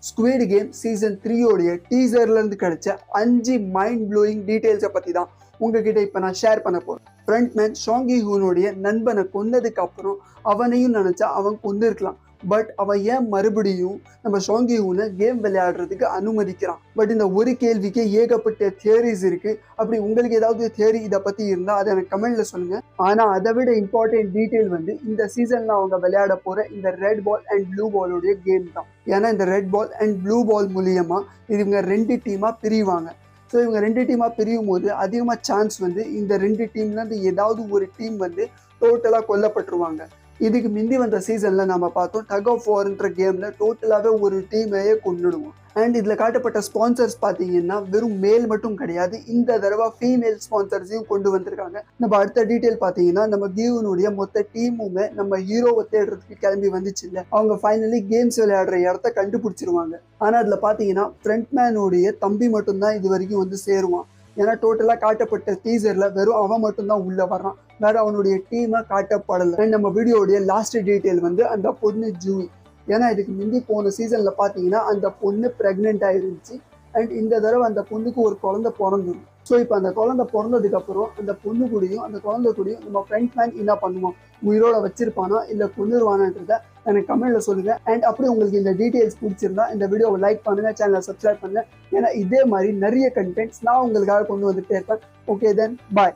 Squid game season 3 உடைய டீசர்ல இருந்து கிடைச்ச 5 மைண்ட் ப்ளோயிங் டீடைல்ஸை பத்தி தான் உங்ககிட்ட இப்ப நான் ஷேர் பண்ண போறேன். ஃப்ரண்ட்மேன் சாங் ஹி ஹூனுடைய நண்பனை கொன்னதுக்கு அப்புறம் அவனையும் நினைச்சா அவன் கொண்டிருக்கலாம். பட் அவன் ஏன் மறுபடியும் நம்ம சாங் ஹி ஹூனை கேம் விளையாடுறதுக்கு அனுமதிக்கிறான்? பட் இந்த ஒரு கேள்விக்கு ஏகப்பட்ட தியரிஸ் இருக்கு. அப்படி உங்களுக்கு ஏதாவது தியரி இதை பத்தி இருந்தா அதை எனக்கு கமெண்ட்ல சொல்லுங்க. ஆனா அதை விட இம்பார்ட்டன்ட் டீடைல் வந்து இந்த சீசன்ல அவங்க விளையாட போற இந்த ரெட் பால் அண்ட் ப்ளூ பாலோடைய கேம் தான். ஏன்னா இந்த red ball and blue ball மூலியமா இவங்க 2 டீமா பிரிவாங்க. ஸோ இவங்க 2 டீமாக பிரியும் போது அதிகமாக சான்ஸ் வந்து இந்த 2 டீம்லேருந்து ஏதாவது ஒரு டீம் வந்து டோட்டலாக கொல்லப்பட்டுருவாங்க. இதுக்கு முந்தி வந்த சீசனில் நம்ம பார்த்தோம் டக் ஆஃப் வார்ன்ற கேமில் டோட்டலாகவே ஒரு டீமையே கொண்டுடுவோம். அண்ட் இதில் காட்டப்பட்ட ஸ்பான்சர்ஸ் பார்த்தீங்கன்னா வெறும் மேல் மட்டும் கிடையாது, இந்த தடவை ஃபீமேல் ஸ்பான்சர்ஸையும் கொண்டு வந்திருக்காங்க. நம்ம அடுத்த டீட்டெயில் பார்த்தீங்கன்னா நம்ம கியூனுடைய மொத்த டீமுமே நம்ம ஹீரோவை தேடுறதுக்கு கிளம்பி வந்துச்சு இல்லை, அவங்க ஃபைனலி கேம்ஸ் விளையாடுற இடத்த கண்டுபிடிச்சிருவாங்க. ஆனால் அதில் பார்த்தீங்கன்னா ஃப்ரண்ட்மேனுடைய தம்பி மட்டும்தான் இது வரைக்கும் வந்து சேருவான். ஏன்னா டோட்டலாக காட்டப்பட்ட டீசரில் வெறும் அவன் மட்டும்தான் உள்ளே வர்றான், வேற அவனுடைய டீமை காட்டப்படலை. நம்ம வீடியோடைய லாஸ்ட் டீட்டெயில் வந்து அந்த பொண்ணு ஜூவி. ஏன்னா இதுக்கு முந்தி போன சீசனில் பார்த்தீங்கன்னா அந்த பொண்ணு ப்ரெக்னென்ட் ஆயிருந்துச்சு. அண்ட் இந்த தடவை அந்த பொண்ணுக்கு ஒரு குழந்தை பிறந்துடும். ஸோ இப்போ அந்த குழந்தை பிறந்ததுக்கப்புறம் அந்த பொண்ணு கூடயும் அந்த குழந்தை கூடயும் நம்ம ஃப்ரண்ட்மேன் என்ன பண்ணுவான், உயிரோட வச்சிருப்பானா இல்லை கொண்டுருவானன்றதை எனக்கு கமெண்ட்ல சொல்லுங்க. அண்ட் அப்படி உங்களுக்கு இந்த டீடைல்ஸ் பிடிச்சிருந்தா இந்த வீடியோவை லைக் பண்ணுங்க, சேனலை சப்ஸ்கிரைப் பண்ணுங்க. ஏன்னா இதே மாதிரி நிறைய கண்டென்ட்ஸ் நான் உங்களுக்காக கொண்டு வந்துட்டே இருப்பேன். ஓகே தென் பாய்.